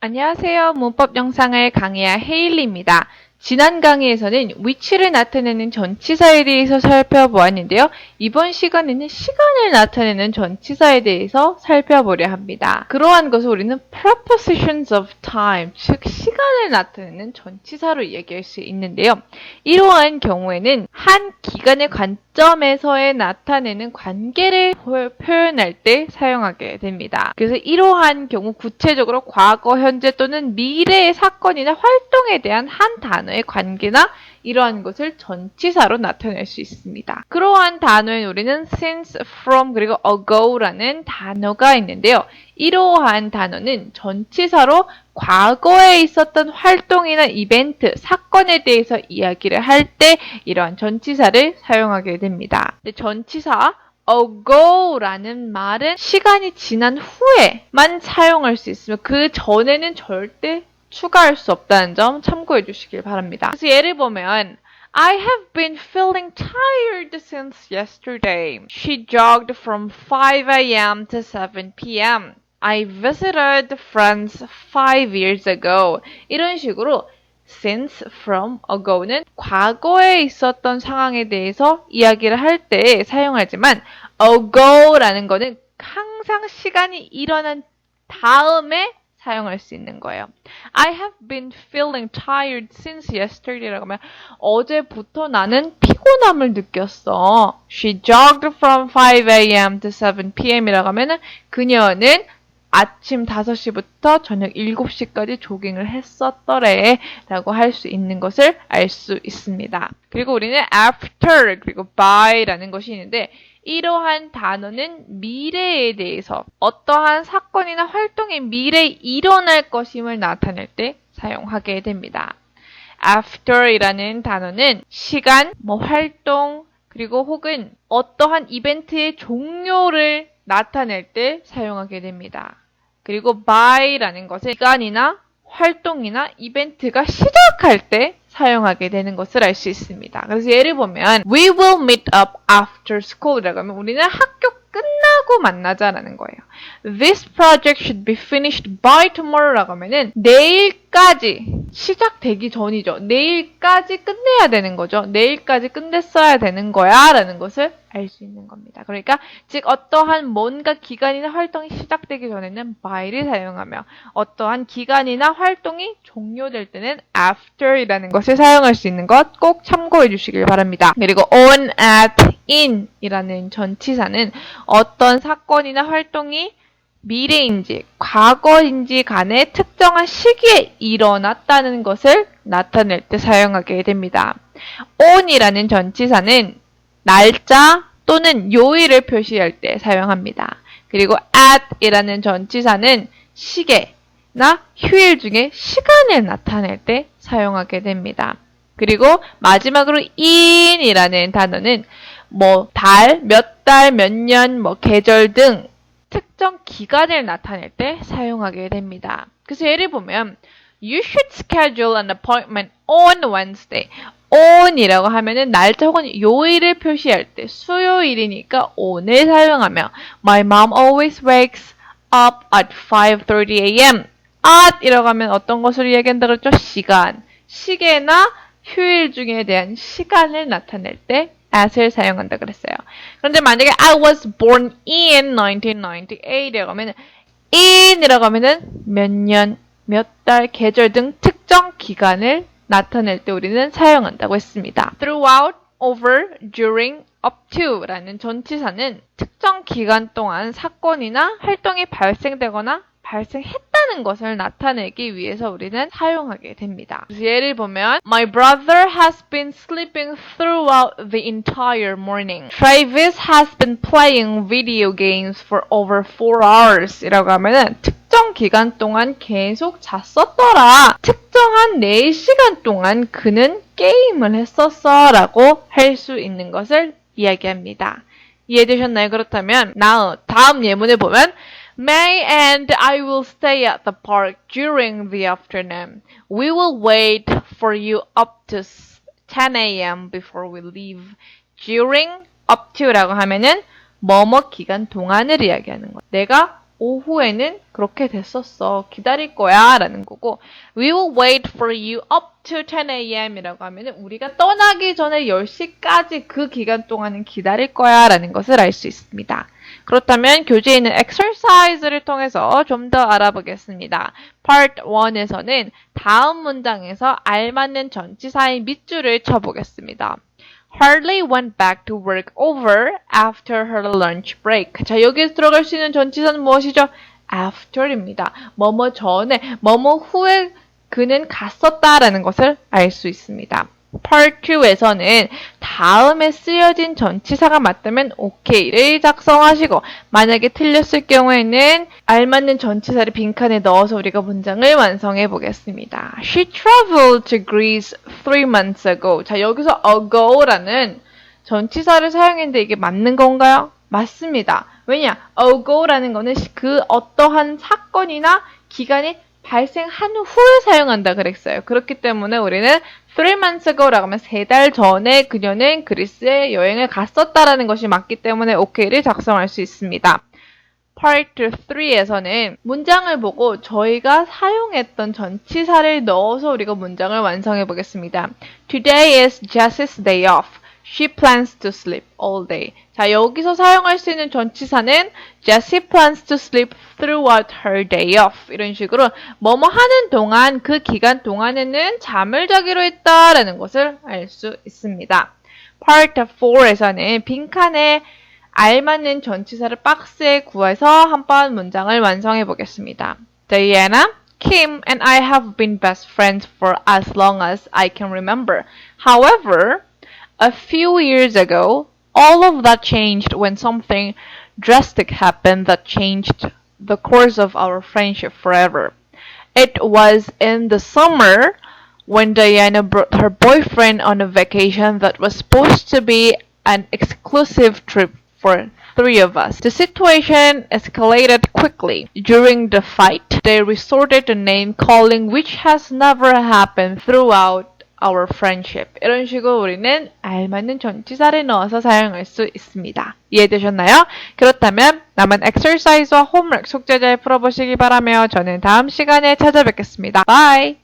안녕하세요. 문법 영상을 강의할 헤일리입니다. 지난 강의에서는 위치를 나타내는 전치사에 대해서 살펴보았는데요. 이번 시간에는 시간을 나타내는 전치사에 대해서 살펴보려 합니다. 그러한 것을 우리는 prepositions of time, 즉 시간을 나타내는 전치사로 이야기할 수 있는데요. 이러한 경우에는 한 기간의 관점에서의 나타내는 관계를 표현할 때 사용하게 됩니다. 그래서 이러한 경우 구체적으로 과거, 현재 또는 미래의 사건이나 활동에 대한 한 단어의 관계나 이러한 것을 전치사로 나타낼 수 있습니다. 그러한 단어에 우리는 since, from, 그리고 ago라는 단어가 있는데요. 이러한 단어는 전치사로 과거에 있었던 활동이나 이벤트, 사건에 대해서 이야기를 할 때 이러한 전치사를 사용하게 됩니다. 전치사 ago라는 말은 시간이 지난 후에만 사용할 수 있으며 그 전에는 절대 추가할 수 없다는 점 참고해 주시길 바랍니다. 그래서 예를 보면 I have been feeling tired since yesterday. She jogged from 5 a.m. to 7 p.m. I visited friends 5 years ago. 이런 식으로 since, from, ago는 과거에 있었던 상황에 대해서 이야기를 할 때 사용하지만 ago라는 거는 항상 시간이 일어난 다음에 사용할 수 있는 거예요. I have been feeling tired since yesterday라고 하면 어제부터 나는 피곤함을 느꼈어. She jogged from 5 a.m. to 7 p.m.이라고 하면 그녀는 아침 5시부터 저녁 7시까지 조깅을 했었더래 라고 할 수 있는 것을 알 수 있습니다. 그리고 우리는 after 그리고 by라는 것이 있는데 이러한 단어는 미래에 대해서 어떠한 사건이나 활동이 미래에 일어날 것임을 나타낼 때 사용하게 됩니다. after이라는 단어는 시간, 활동, 그리고 혹은 어떠한 이벤트의 종료를 나타낼 때 사용하게 됩니다. 그리고 by라는 것은 시간이나 활동이나 이벤트가 시작할 때 사용하게 되는 것을 알 수 있습니다. 그래서 예를 보면 We will meet up after school이라고 하면 우리는 학교 끝나고 만나자라는 거예요. This project should be finished by tomorrow라고 하면은 내일까지 시작되기 전이죠. 내일까지 끝내야 되는 거죠. 내일까지 끝냈어야 되는 거야 라는 것을 알 수 있는 겁니다. 그러니까 즉 어떠한 뭔가 기간이나 활동이 시작되기 전에는 by를 사용하며 어떠한 기간이나 활동이 종료될 때는 after이라는 것을 사용할 수 있는 것 꼭 참고해 주시길 바랍니다. 그리고 on, at, in 이라는 전치사는 어떤 사건이나 활동이 미래인지 과거인지 간에 특정한 시기에 일어났다는 것을 나타낼 때 사용하게 됩니다. on이라는 전치사는 날짜 또는 요일을 표시할 때 사용합니다. 그리고 at이라는 전치사는 시계나 휴일 중에 시간을 나타낼 때 사용하게 됩니다. 그리고 마지막으로 in이라는 단어는 몇 달, 몇 년, 계절 등 특정 기간을 나타낼 때 사용하게 됩니다. 그래서 예를 보면 You should schedule an appointment on Wednesday. on이라고 하면은 날짜 혹은 요일을 표시할 때 수요일이니까 on을 사용하며 My mom always wakes up at 5:30 a.m. at이라고 하면 어떤 것을 이야기한다 그랬죠? 시간. 시계나 휴일 중에 대한 시간을 나타낼 때 at을 사용한다 그랬어요. 그런데 만약에 I was born in 1998이라고 하면 in이라고 하면은 몇 년, 몇 달, 계절 등 특정 기간을 나타낼 때 우리는 사용한다고 했습니다. throughout, over, during, up to 라는 전치사는 특정 기간 동안 사건이나 활동이 발생되거나 발생했다는 것을 나타내기 위해서 우리는 사용하게 됩니다. 그래서 예를 보면 My brother has been sleeping throughout the entire morning. Travis has been playing video games for over 4 hours 이라고 하면은 특정 기간 동안 계속 잤었더라. 특정한 4시간 동안 그는 게임을 했었어 라고 할 수 있는 것을 이야기합니다. 이해되셨나요? 그렇다면 다음 예문을 보면 May and I will stay at the park during the afternoon. We will wait for you up to 10 a.m. before we leave. During, up to라고 하면은 뭐뭐 기간 동안을 이야기하는 거예요. 내가 오후에는 그렇게 됐었어. 기다릴 거야. 라는 거고, We will wait for you up to 10 a.m. 이라고 하면은 우리가 떠나기 전에 10시까지 그 기간 동안은 기다릴 거야. 라는 것을 알 수 있습니다. 그렇다면 교재에 있는 exercise를 통해서 좀 더 알아보겠습니다. Part 1에서는 다음 문장에서 알맞는 전치사의 밑줄을 쳐보겠습니다. Hardly went back to work over after her lunch break. 자, 여기에 들어갈 수 있는 전치사는 무엇이죠? after입니다. 뭐뭐 전에, 뭐뭐 후에 그는 갔었다라는 것을 알 수 있습니다. Part 2에서는 다음에 쓰여진 전치사가 맞다면 OK를 작성하시고 만약에 틀렸을 경우에는 알맞는 전치사를 빈칸에 넣어서 우리가 문장을 완성해 보겠습니다. She traveled to Greece 3 months ago. 자, 여기서 ago라는 전치사를 사용했는데 이게 맞는 건가요? 맞습니다. 왜냐? ago라는 거는 그 어떠한 사건이나 기간이 발생한 후에 사용한다 그랬어요. 그렇기 때문에 우리는 3 months ago라고 하면 3달 전에 그녀는 그리스에 여행을 갔었다라는 것이 맞기 때문에 OK를 작성할 수 있습니다. Part 3에서는 문장을 보고 저희가 사용했던 전치사를 넣어서 우리가 문장을 완성해 보겠습니다. Today is Jess's day off. She plans to sleep all day. 자, 여기서 사용할 수 있는 전치사는 Jessie plans to sleep throughout her day off. 이런 식으로 뭐뭐 하는 동안 그 기간 동안에는 잠을 자기로 했다라는 것을 알 수 있습니다. Part 4에서는 빈칸에 알맞는 전치사를 박스에 구해서 한번 문장을 완성해 보겠습니다. Diana, Kim and I have been best friends for as long as I can remember. However, a few years ago, all of that changed when something drastic happened that changed the course of our friendship forever. It was in the summer when Diana brought her boyfriend on a vacation that was supposed to be an exclusive trip for 3 of us. The situation escalated quickly. During the fight, they resorted to name calling, which has never happened throughout our friendship. 이런 식으로 우리는 알맞는 전치사를 넣어서 사용할 수 있습니다. 이해되셨나요? 그렇다면 남은 exercise와 homework 숙제 잘 풀어보시기 바라며 저는 다음 시간에 찾아뵙겠습니다. Bye!